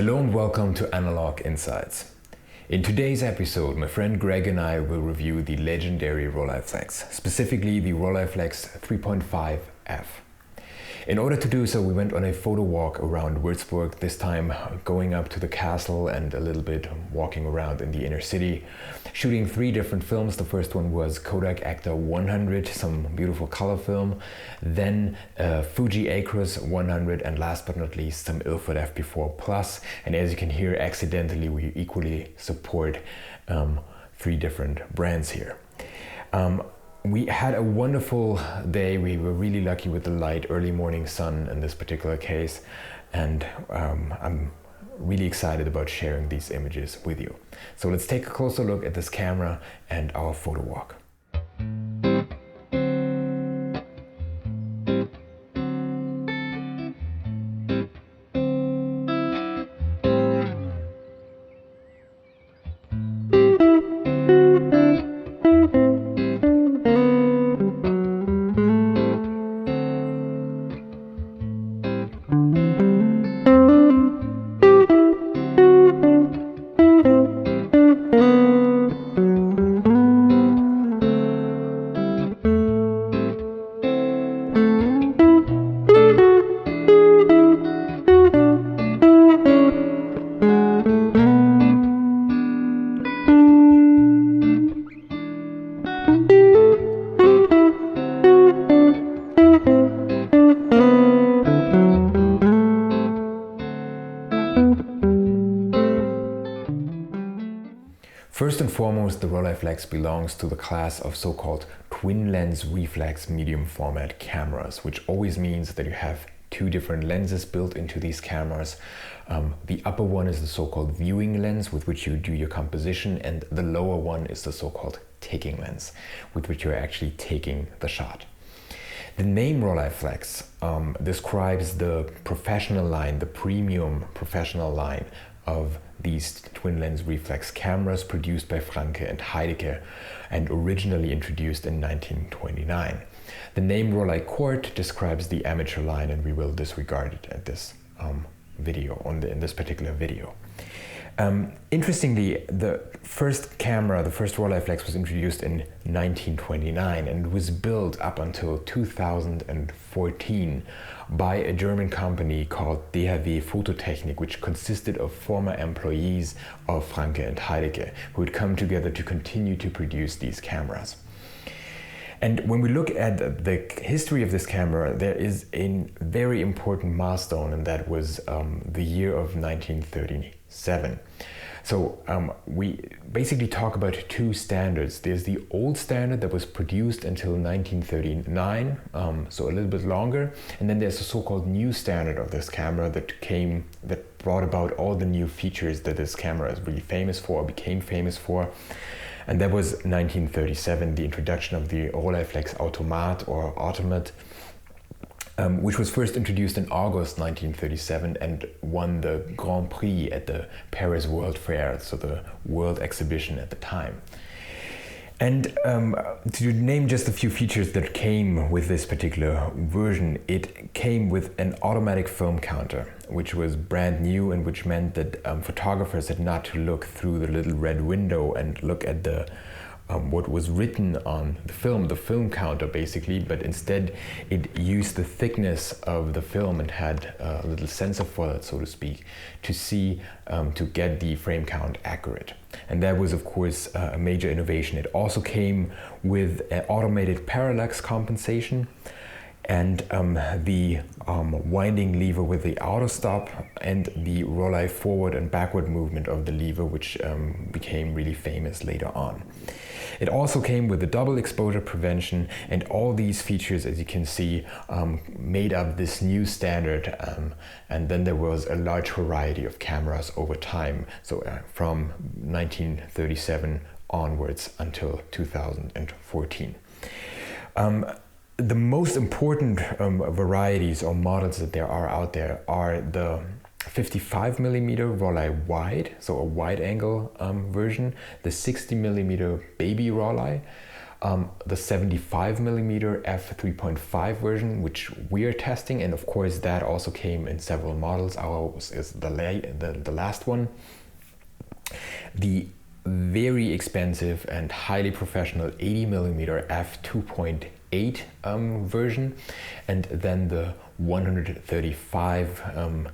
Hello and welcome to Analog Insights. In today's episode, my friend Greg and I will review the legendary Rolleiflex, specifically the Rolleiflex 3.5F. In order to do so, we went on a photo walk around Würzburg, this time going up to the castle and a little bit walking around in the inner city, shooting 3 different films. The first one was Kodak Ektar 100, some beautiful color film, then Fuji Acros 100, and last but not least some Ilford FP4 Plus. And as you can hear, accidentally we equally support 3 different brands here. We had a wonderful day. We were really lucky with the light, early morning sun in this particular case, and I'm really excited about sharing these images with you. So let's take a closer look at this camera and our photo walk. First and foremost, the Rolleiflex belongs to the class of so-called twin lens reflex medium format cameras, which always means that you have 2 different lenses built into these cameras. The upper one is the so-called viewing lens with which you do your composition, and the lower one is the so-called taking lens with which you're actually taking the shot. The name Rolleiflex describes the professional line, the premium professional line of these twin lens reflex cameras produced by Franke and Heidecke and originally introduced in 1929. The name Rolleiflex describes the amateur line, and we will disregard it at this video, in this particular video. Interestingly, the first Rolleiflex was introduced in 1929 and was built up until 2014 by a German company called DHW Phototechnik, which consisted of former employees of Franke and Heidecke who had come together to continue to produce these cameras. And when we look at the history of this camera, there is a very important milestone, and that was the year of 1937. So we basically talk about 2 standards. There's the old standard that was produced until 1939, so a little bit longer, and then there's the so-called new standard of this camera that brought about all the new features that this camera is really famous for, or became famous for. And that was 1937, the introduction of the Rolleiflex Automat or Automate, which was first introduced in August 1937 and won the Grand Prix at the Paris World Fair, so the world exhibition at the time. And to name just a few features that came with this particular version, it came with an automatic film counter, which was brand new, and which meant that photographers had not to look through the little red window and look at the what was written on the film counter basically, but instead it used the thickness of the film and had a little sensor for that, so to speak, to see, to get the frame count accurate. And that was of course a major innovation. It also came with an automated parallax compensation and the winding lever with the auto stop and the Rollei forward and backward movement of the lever, which became really famous later on. It also came with the double exposure prevention, and all these features, as you can see, made up this new standard. And then there was a large variety of cameras over time, so from 1937 onwards until 2014. The most important varieties or models that there are out there are the 55mm Rollei wide, so a wide angle version, the 60mm baby Rollei, the 75mm f3.5 version, which we are testing, and of course that also came in several models. Ours is the last one. The very expensive and highly professional 80mm f2.8 version, and then the 135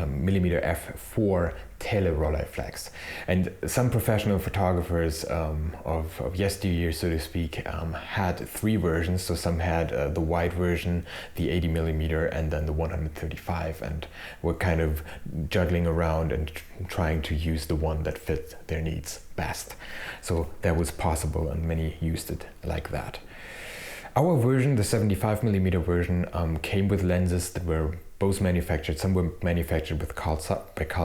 millimeter f4 tele Rolleiflex. And some professional photographers of yesteryear, so to speak, had three versions. So some had the wide version, the 80mm, and then the 135, and were kind of juggling around and trying to use the one that fit their needs best. So that was possible, and many used it like that. Our version, the 75mm version, came with lenses that were both manufactured. Some were manufactured with Carl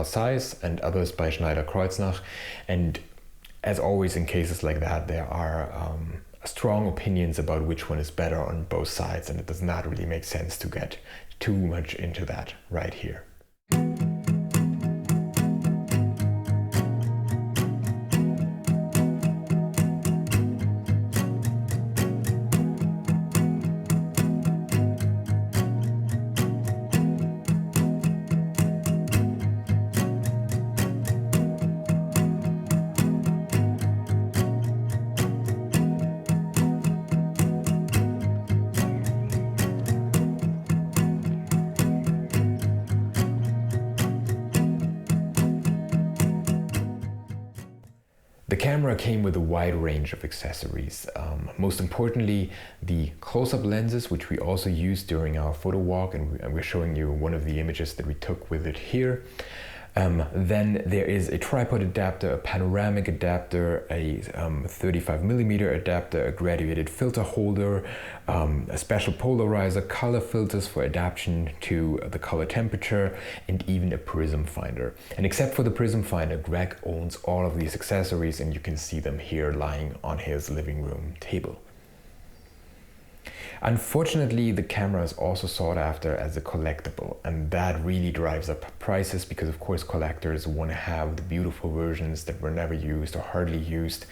Zeiss and others by Schneider Kreuznach. And as always in cases like that, there are strong opinions about which one is better on both sides, and it does not really make sense to get too much into that right here. The camera came with a wide range of accessories. Most importantly, the close-up lenses, which we also used during our photo walk, and we're showing you one of the images that we took with it here. Then there is a tripod adapter, a panoramic adapter, a 35mm adapter, a graduated filter holder, a special polarizer, color filters for adaptation to the color temperature, and even a prism finder. And except for the prism finder, Greg owns all of these accessories, and you can see them here lying on his living room table. Unfortunately, the camera is also sought after as a collectible, and that really drives up prices because, of course, collectors want to have the beautiful versions that were never used or hardly used.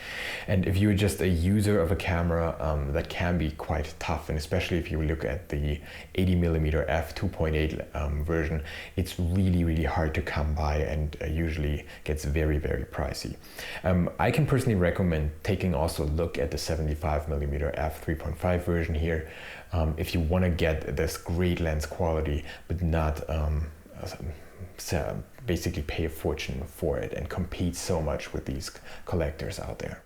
And if you're just a user of a camera, that can be quite tough, and especially if you look at the 80mm f2.8 version, it's really hard to come by and usually gets very pricey. I can personally recommend taking also a look at the 75mm f3.5 version here. If you want to get this great lens quality but not basically pay a fortune for it and compete so much with these collectors out there.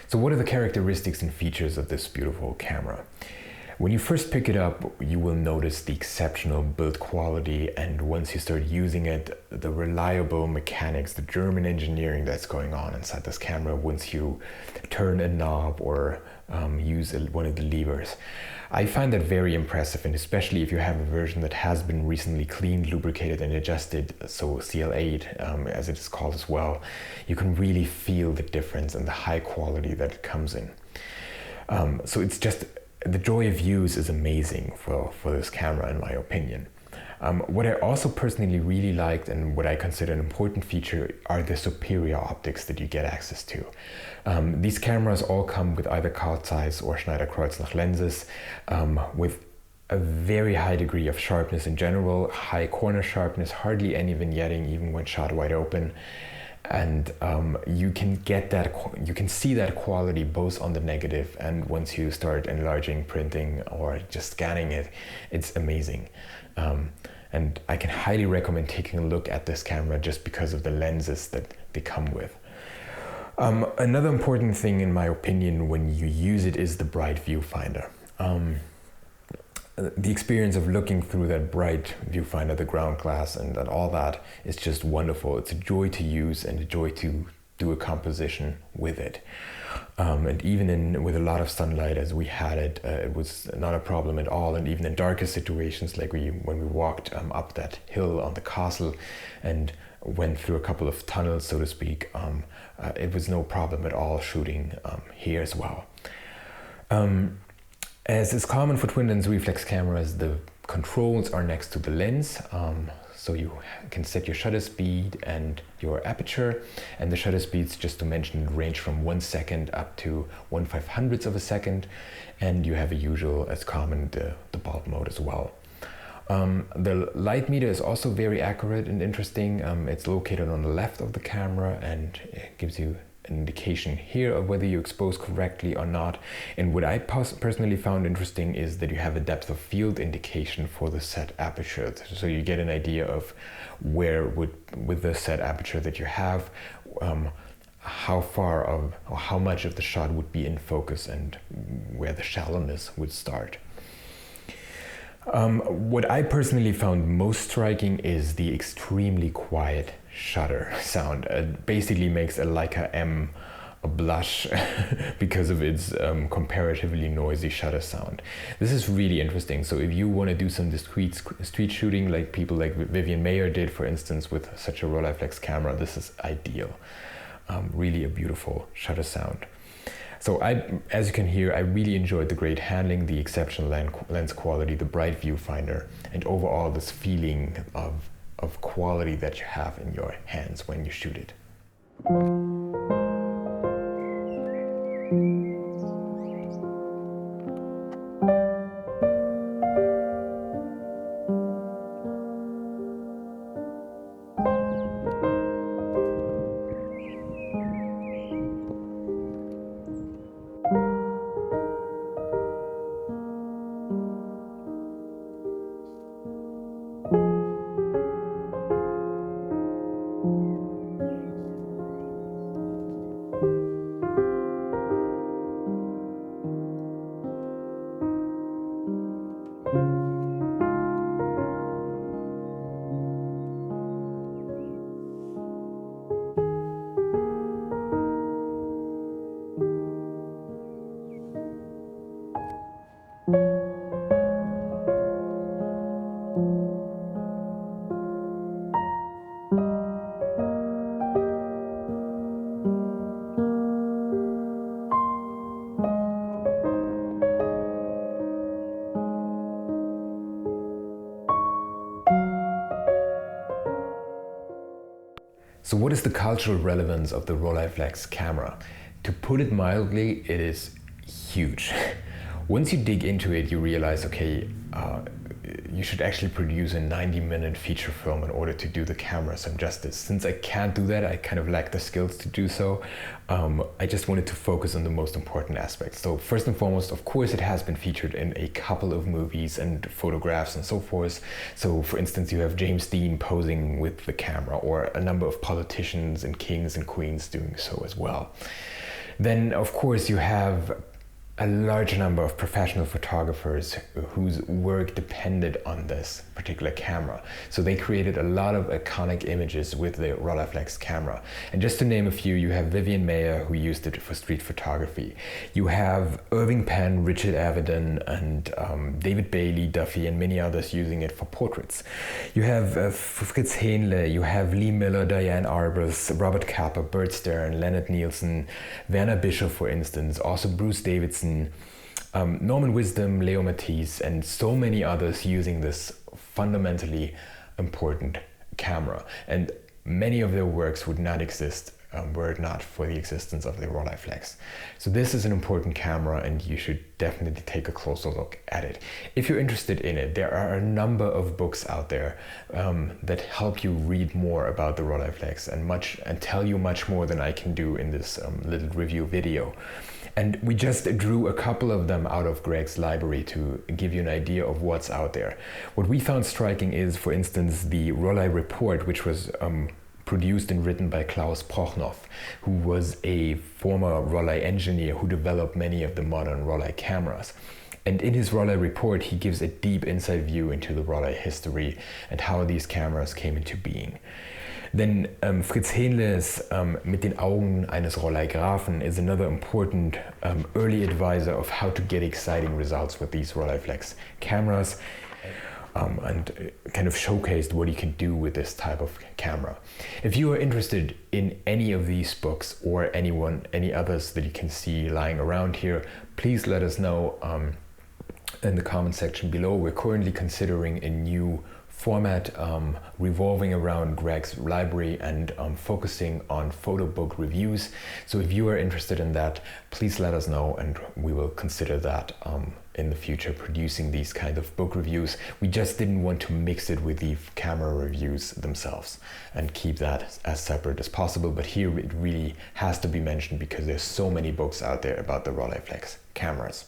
So what are the characteristics and features of this beautiful camera? When you first pick it up, you will notice the exceptional build quality, and once you start using it, the reliable mechanics, the German engineering that's going on inside this camera once you turn a knob or use one of the levers. I find that very impressive, and especially if you have a version that has been recently cleaned, lubricated and adjusted, so CL8 as it is called as well, you can really feel the difference and the high quality that it comes in. So it's just, the joy of use is amazing for this camera in my opinion. What I also personally really liked, and what I consider an important feature, are the superior optics that you get access to. These cameras all come with either Carl Zeiss or Schneider Kreuznach lenses, with a very high degree of sharpness in general, high corner sharpness, hardly any vignetting even when shot wide open. And you can get that, you can see that quality both on the negative and once you start enlarging, printing, or just scanning it, it's amazing. And I can highly recommend taking a look at this camera just because of the lenses that they come with. Another important thing, in my opinion, when you use it is the bright viewfinder. The experience of looking through that bright viewfinder, the ground glass and all that, is just wonderful. It's a joy to use and a joy to do a composition with it. And even with a lot of sunlight as we had it, it was not a problem at all. And even in darker situations, like when we walked up that hill on the castle and went through a couple of tunnels, so to speak, it was no problem at all shooting here as well. As is common for twin lens reflex cameras, the controls are next to the lens. So you can set your shutter speed and your aperture, and the shutter speeds, just to mention, range from 1 second up to 1/500th of a second, and you have a usual, as common, the bulb mode as well. The light meter is also very accurate and interesting. It's located on the left of the camera and it gives you an indication here of whether you expose correctly or not. And what I personally found interesting is that you have a depth of field indication for the set aperture. So you get an idea of where with the set aperture that you have, how far of or how much of the shot would be in focus and where the shallowness would start. What I personally found most striking is the extremely quiet shutter sound. It basically makes a Leica M a blush because of its comparatively noisy shutter sound. This is really interesting. So if you want to do some discreet street shooting, like people like Vivian Mayer did, for instance, with such a Rolleiflex camera, this is ideal. Really a beautiful shutter sound. So as you can hear, I really enjoyed the great handling, the exceptional lens quality, the bright viewfinder, and overall this feeling of quality that you have in your hands when you shoot it. So what is the cultural relevance of the Rolleiflex camera? To put it mildly, it is huge. Once you dig into it, you realize, okay, you should actually produce a 90-minute feature film in order to do the camera some justice. Since I can't do that, I kind of lack the skills to do so. I just wanted to focus on the most important aspects. So first and foremost, of course, it has been featured in a couple of movies and photographs and so forth. So for instance, you have James Dean posing with the camera, or a number of politicians and kings and queens doing so as well. Then, of course, you have a large number of professional photographers whose work depended on this particular camera. So they created a lot of iconic images with the Rolleiflex camera. And just to name a few, you have Vivian Mayer, who used it for street photography. You have Irving Penn, Richard Avedon, and David Bailey, Duffy, and many others using it for portraits. You have Fritz Hähnle, you have Lee Miller, Diane Arbus, Robert Capa, Bert Stern, Leonard Nielsen, Werner Bischoff, for instance, also Bruce Davidson, Norman Wisdom, Leo Matisse, and so many others using this fundamentally important camera. And many of their works would not exist were it not for the existence of the Rolleiflex. So this is an important camera, and you should definitely take a closer look at it. If you're interested in it, there are a number of books out there that help you read more about the Rolleiflex and tell you much more than I can do in this little review video. And we just drew a couple of them out of Greg's library to give you an idea of what's out there. What we found striking is, for instance, the Rollei report, which was produced and written by Klaus Prochnow, who was a former Rollei engineer who developed many of the modern Rollei cameras. And in his Rollei report, he gives a deep inside view into the Rollei history and how these cameras came into being. Then Fritz Hähnle's Mit den Augen eines Rolleigrafen is another important early advisor of how to get exciting results with these Rolleiflex cameras, and kind of showcased what you can do with this type of camera. If you are interested in any of these books or any others that you can see lying around here, please let us know in the comment section below. We're currently considering a new format revolving around Greg's library and focusing on photo book reviews. So if you are interested in that, please let us know and we will consider that in the future, producing these kind of book reviews. We just didn't want to mix it with the camera reviews themselves and keep that as separate as possible. But here it really has to be mentioned because there's so many books out there about the Rolleiflex cameras.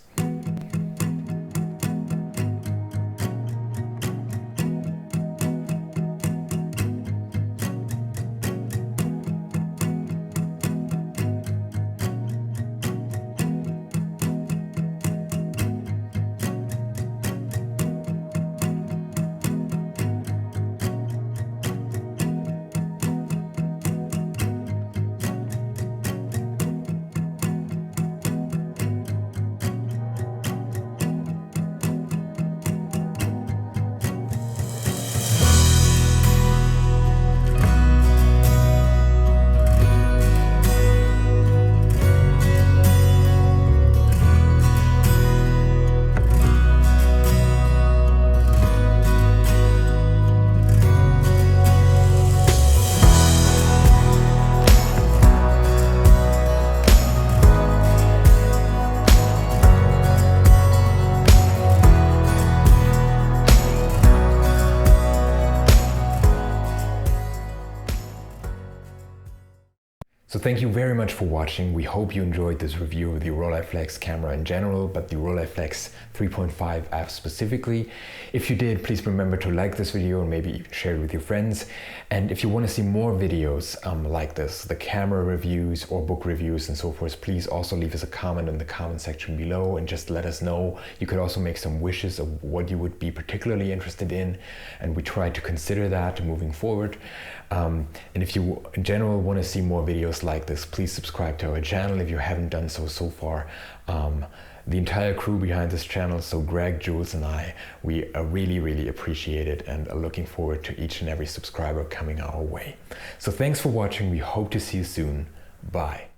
So thank you very much for watching. We hope you enjoyed this review of the Rolleiflex camera in general, but the Rolleiflex 3.5 app specifically. If you did, please remember to like this video and maybe share it with your friends. And if you want to see more videos like this, the camera reviews or book reviews and so forth, please also leave us a comment in the comment section below and just let us know. You could also make some wishes of what you would be particularly interested in, and we try to consider that moving forward. And if you in general want to see more videos like this, please subscribe to our channel if you haven't done so far. The entire crew behind this channel, so Greg, Jules and I, we really appreciate it and are looking forward to each and every subscriber coming our way. So thanks for watching. We hope to see you soon. Bye.